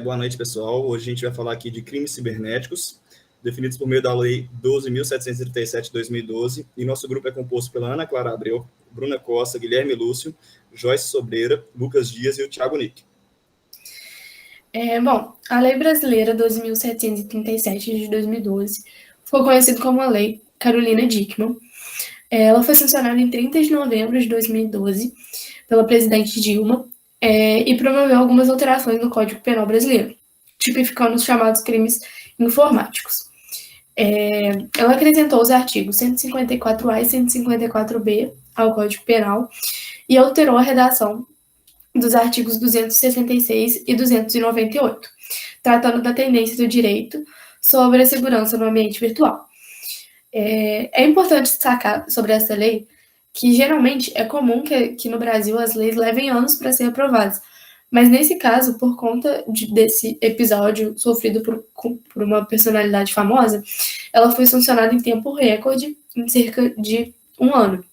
Boa noite, pessoal. Hoje a gente vai falar aqui de crimes cibernéticos, definidos por meio da Lei 12.737 de 2012, e nosso grupo é composto pela Ana Clara Abreu, Bruna Costa, Guilherme Lúcio, Joyce Sobreira, Lucas Dias e o Thiago Nick. A Lei Brasileira 12.737 de 2012 ficou conhecida como a Lei Carolina Dickmann. Ela foi sancionada em 30 de novembro de 2012 pela presidente Dilma e promoveu algumas alterações no Código Penal brasileiro, tipificando os chamados crimes informáticos. Ela acrescentou os artigos 154A e 154B ao Código Penal e alterou a redação dos artigos 266 e 298, tratando da tendência do direito sobre a segurança no ambiente virtual. É importante destacar sobre essa lei que geralmente é comum que no Brasil as leis levem anos para serem aprovadas, mas nesse caso, por conta desse episódio sofrido por uma personalidade famosa, ela foi sancionada em tempo recorde, em cerca de um ano.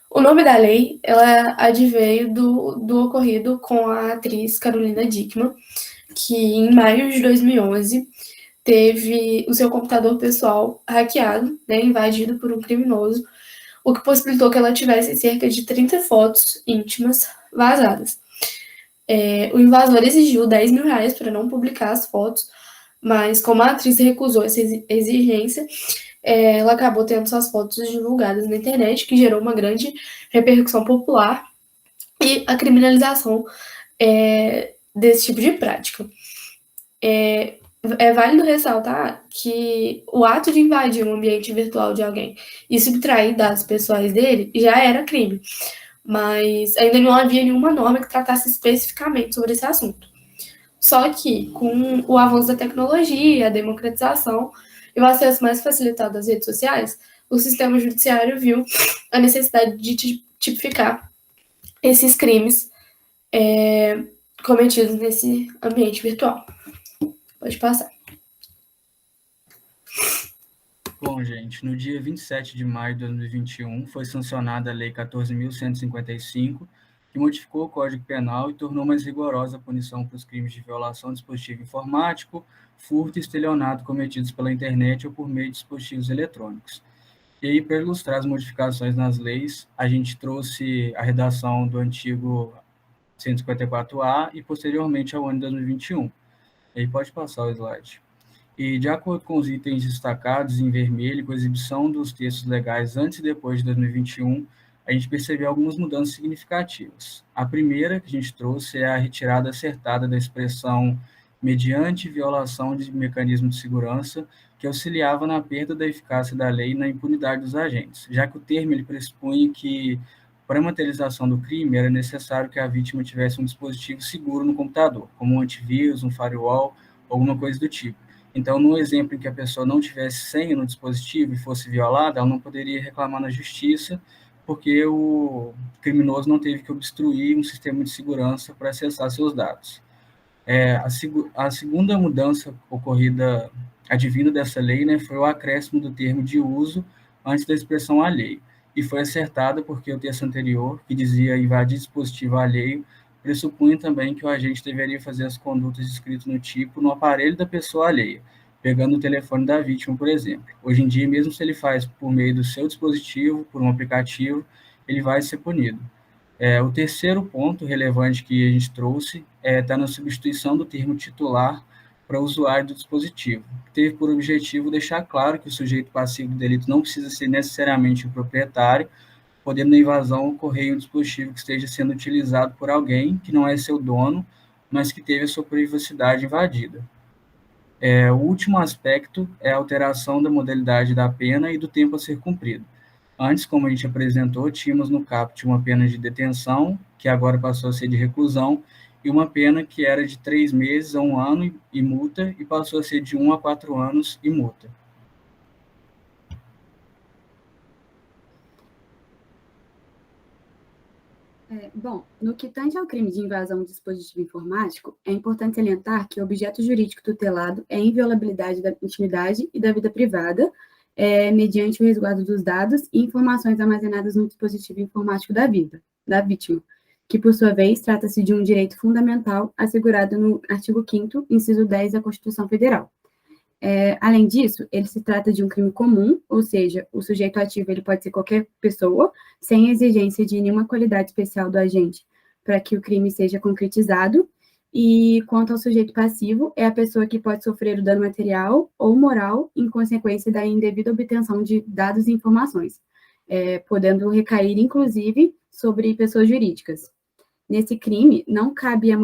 O nome da lei, ela adveio do ocorrido com a atriz Carolina Dickmann, que em maio de 2011 teve o seu computador pessoal hackeado, invadido por um criminoso, o que possibilitou que ela tivesse cerca de 30 fotos íntimas vazadas. O invasor exigiu R$10.000 para não publicar as fotos, mas como a atriz recusou essa exigência, ela acabou tendo suas fotos divulgadas na internet, que gerou uma grande repercussão popular e a criminalização desse tipo de prática. É válido ressaltar que o ato de invadir um ambiente virtual de alguém e subtrair dados pessoais dele já era crime, mas ainda não havia nenhuma norma que tratasse especificamente sobre esse assunto. Só que, com o avanço da tecnologia, a democratização e o acesso mais facilitado às redes sociais, o sistema judiciário viu a necessidade de tipificar esses crimes cometidos nesse ambiente virtual. Pode passar. Bom, gente, no dia 27 de maio de 2021 foi sancionada a Lei 14.155, que modificou o Código Penal e tornou mais rigorosa a punição para os crimes de violação de dispositivo informático, furto e estelionato cometidos pela internet ou por meio de dispositivos eletrônicos. E aí, para ilustrar as modificações nas leis, a gente trouxe a redação do antigo 154A e posteriormente ao ano de 2021. E aí pode passar o slide. E, de acordo com os itens destacados em vermelho, com a exibição dos textos legais antes e depois de 2021, a gente percebeu algumas mudanças significativas. A primeira que a gente trouxe é a retirada acertada da expressão mediante violação de mecanismo de segurança, que auxiliava na perda da eficácia da lei e na impunidade dos agentes, já que o termo ele pressupunha que, para a materialização do crime, era necessário que a vítima tivesse um dispositivo seguro no computador, como um antivírus, um firewall, alguma coisa do tipo. Então, no exemplo em que a pessoa não tivesse senha no dispositivo e fosse violada, ela não poderia reclamar na justiça, porque o criminoso não teve que obstruir um sistema de segurança para acessar seus dados. A segunda mudança ocorrida, advinda dessa lei, foi o acréscimo do termo de uso antes da expressão alheio, e foi acertada porque o texto anterior, que dizia invadir dispositivo alheio, pressupunha também que o agente deveria fazer as condutas descritas no tipo no aparelho da pessoa alheia, pegando o telefone da vítima, por exemplo. Hoje em dia, mesmo se ele faz por meio do seu dispositivo, por um aplicativo, ele vai ser punido. O terceiro ponto relevante que a gente trouxe está na substituição do termo titular para o usuário do dispositivo, que teve por objetivo deixar claro que o sujeito passivo do delito não precisa ser necessariamente o proprietário, podendo a invasão ocorrer em um dispositivo que esteja sendo utilizado por alguém que não é seu dono, mas que teve a sua privacidade invadida. O último aspecto é a alteração da modalidade da pena e do tempo a ser cumprido. Antes, como a gente apresentou, tínhamos no caput uma pena de detenção, que agora passou a ser de reclusão, e uma pena que era de 3 meses a 1 ano e multa, e passou a ser de 1 a 4 anos e multa. No que tange ao crime de invasão de dispositivo informático, é importante salientar que o objeto jurídico tutelado é a inviolabilidade da intimidade e da vida privada, mediante o resguardo dos dados e informações armazenadas no dispositivo informático da vítima. que, por sua vez, trata-se de um direito fundamental assegurado no artigo 5º, inciso 10 da Constituição Federal. Além disso, ele se trata de um crime comum, ou seja, o sujeito ativo ele pode ser qualquer pessoa, sem exigência de nenhuma qualidade especial do agente para que o crime seja concretizado. E quanto ao sujeito passivo, é a pessoa que pode sofrer o dano material ou moral em consequência da indevida obtenção de dados e informações, podendo recair, inclusive, sobre pessoas jurídicas. Nesse crime, não cabe a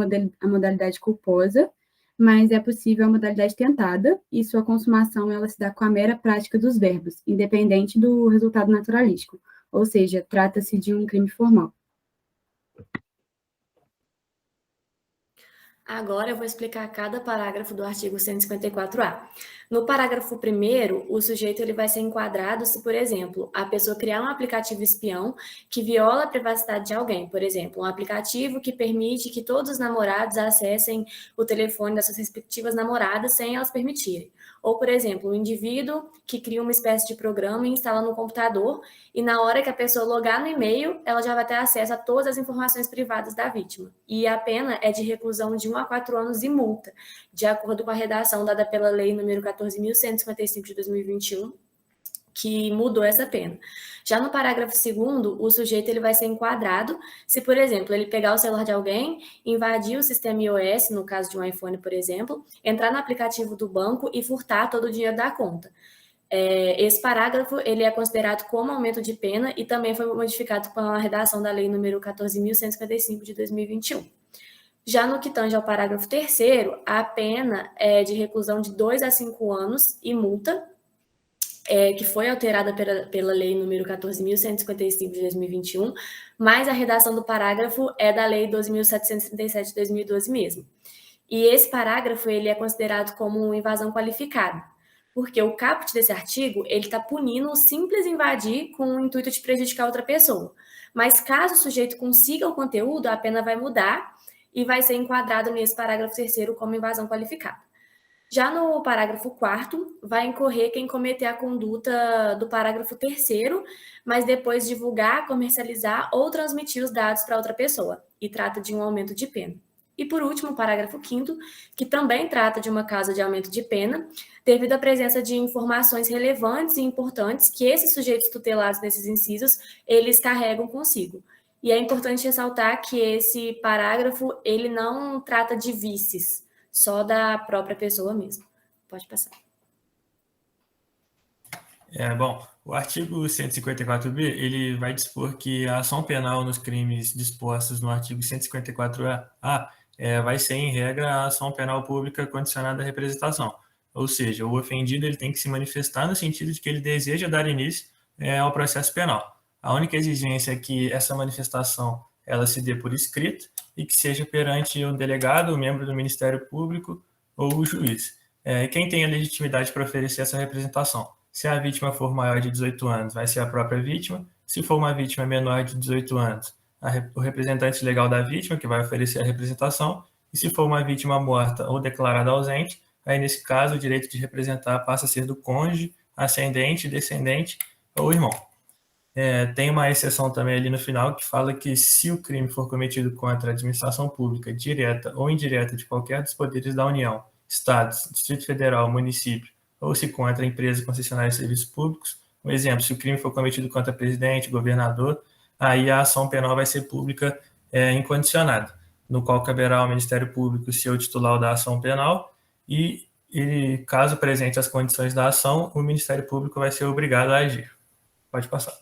modalidade culposa, mas é possível a modalidade tentada, e sua consumação ela se dá com a mera prática dos verbos, independente do resultado naturalístico, ou seja, trata-se de um crime formal. Agora eu vou explicar cada parágrafo do artigo 154-A. No parágrafo 1º, o sujeito ele vai ser enquadrado se, por exemplo, a pessoa criar um aplicativo espião que viola a privacidade de alguém. Por exemplo, um aplicativo que permite que todos os namorados acessem o telefone das suas respectivas namoradas sem elas permitirem. Ou, por exemplo, um indivíduo que cria uma espécie de programa e instala no computador e na hora que a pessoa logar no e-mail, ela já vai ter acesso a todas as informações privadas da vítima. E a pena é de reclusão de 1 a 4 anos e multa, de acordo com a redação dada pela Lei número 14.155 de 2021, que mudou essa pena. Já no parágrafo 2º, o sujeito ele vai ser enquadrado se, por exemplo, ele pegar o celular de alguém, invadir o sistema iOS, no caso de um iPhone, por exemplo, entrar no aplicativo do banco e furtar todo o dinheiro da conta. Esse parágrafo ele é considerado como aumento de pena e também foi modificado com a redação da Lei número 14.155 de 2021. Já no que tange ao parágrafo 3º, a pena é de reclusão de 2 a 5 anos e multa, que foi alterada pela Lei número 14.155 de 2021, mas a redação do parágrafo é da Lei 12.737 de 2012 mesmo. E esse parágrafo ele é considerado como invasão qualificada, porque o caput desse artigo ele está punindo o simples invadir com o intuito de prejudicar outra pessoa. Mas caso o sujeito consiga o conteúdo, a pena vai mudar e vai ser enquadrado nesse parágrafo 3º como invasão qualificada. Já no parágrafo 4º, vai incorrer quem cometer a conduta do parágrafo 3º, mas depois divulgar, comercializar ou transmitir os dados para outra pessoa, e trata de um aumento de pena. E por último, o parágrafo 5º, que também trata de uma causa de aumento de pena, devido à presença de informações relevantes e importantes que esses sujeitos tutelados nesses incisos, eles carregam consigo. E é importante ressaltar que esse parágrafo, ele não trata de vices, só da própria pessoa mesmo. Pode passar. Bom, o artigo 154b, ele vai dispor que a ação penal nos crimes dispostos no artigo 154a vai ser, em regra, a ação penal pública condicionada à representação. Ou seja, o ofendido ele tem que se manifestar no sentido de que ele deseja dar início ao processo penal. A única exigência é que essa manifestação ela se dê por escrito e que seja perante um delegado, um membro do Ministério Público ou o juiz. Quem tem a legitimidade para oferecer essa representação? Se a vítima for maior de 18 anos, vai ser a própria vítima. Se for uma vítima menor de 18 anos, o representante legal da vítima, que vai oferecer a representação. E se for uma vítima morta ou declarada ausente, aí nesse caso o direito de representar passa a ser do cônjuge, ascendente, descendente ou irmão. Tem uma exceção também ali no final que fala que se o crime for cometido contra a administração pública, direta ou indireta de qualquer dos poderes da União, Estados, Distrito Federal, município, ou se contra a empresa concessionária de serviços públicos, um exemplo, se o crime for cometido contra presidente, governador, aí a ação penal vai ser pública incondicionada, no qual caberá ao Ministério Público ser o titular da ação penal e caso presente as condições da ação, o Ministério Público vai ser obrigado a agir. Pode passar.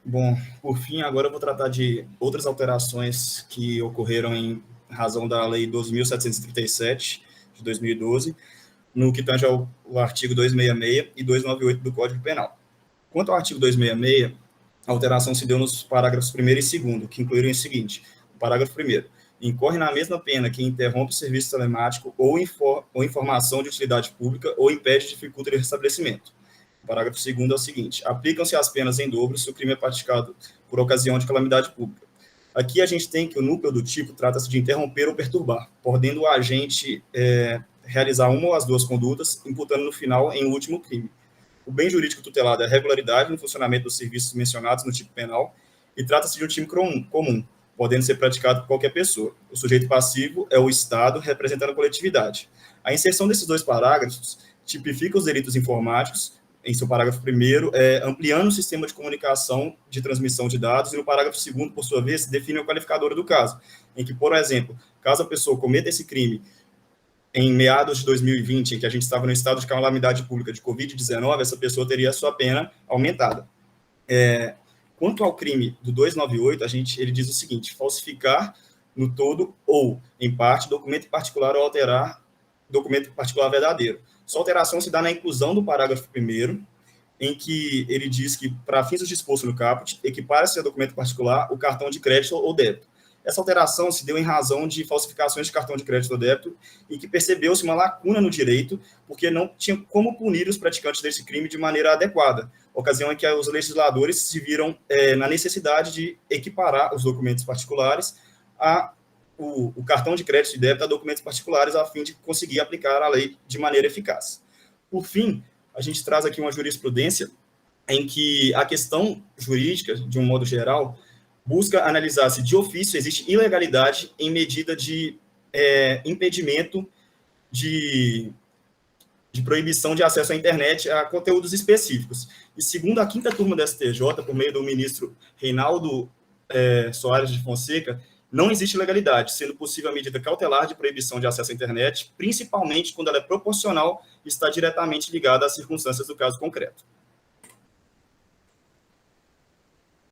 Bom, por fim, agora eu vou tratar de outras alterações que ocorreram em razão da Lei 12.737, de 2012, no que tange ao artigo 266 e 298 do Código Penal. Quanto ao artigo 266, a alteração se deu nos parágrafos 1º e 2º, que incluíram o seguinte: o parágrafo 1º, incorre na mesma pena quem interrompe o serviço telemático ou informação de utilidade pública ou impede, dificulta o restabelecimento. O parágrafo 2º é o seguinte: aplicam-se as penas em dobro se o crime é praticado por ocasião de calamidade pública. Aqui a gente tem que o núcleo do tipo trata-se de interromper ou perturbar, podendo o agente realizar uma ou as duas condutas, imputando no final em último crime. O bem jurídico tutelado é a regularidade no funcionamento dos serviços mencionados no tipo penal e trata-se de um time comum, podendo ser praticado por qualquer pessoa. O sujeito passivo é o Estado, representando a coletividade. A inserção desses dois parágrafos tipifica os delitos informáticos, em seu parágrafo 1º, ampliando o sistema de comunicação de transmissão de dados, e no parágrafo 2º, por sua vez, define a qualificadora do caso, em que, por exemplo, caso a pessoa cometa esse crime em meados de 2020, em que a gente estava no estado de calamidade pública de Covid-19, essa pessoa teria a sua pena aumentada. Quanto ao crime do 298, ele diz o seguinte: falsificar no todo ou, em parte, documento particular ou alterar documento particular verdadeiro. Sua alteração se dá na inclusão do parágrafo 1º, em que ele diz que, para fins do disposto no caput, equipara-se a documento particular o cartão de crédito ou débito. Essa alteração se deu em razão de falsificações de cartão de crédito ou débito e que percebeu-se uma lacuna no direito, porque não tinha como punir os praticantes desse crime de maneira adequada, ocasião em que os legisladores se viram na necessidade de equiparar os documentos particulares o cartão de crédito e débito a documentos particulares, a fim de conseguir aplicar a lei de maneira eficaz. Por fim, a gente traz aqui uma jurisprudência em que a questão jurídica, de um modo geral, busca analisar se de ofício existe ilegalidade em medida de impedimento de proibição de acesso à internet a conteúdos específicos. E segundo a 5ª turma da STJ, por meio do ministro Reinaldo Soares de Fonseca, não existe legalidade, sendo possível a medida cautelar de proibição de acesso à internet, principalmente quando ela é proporcional e está diretamente ligada às circunstâncias do caso concreto.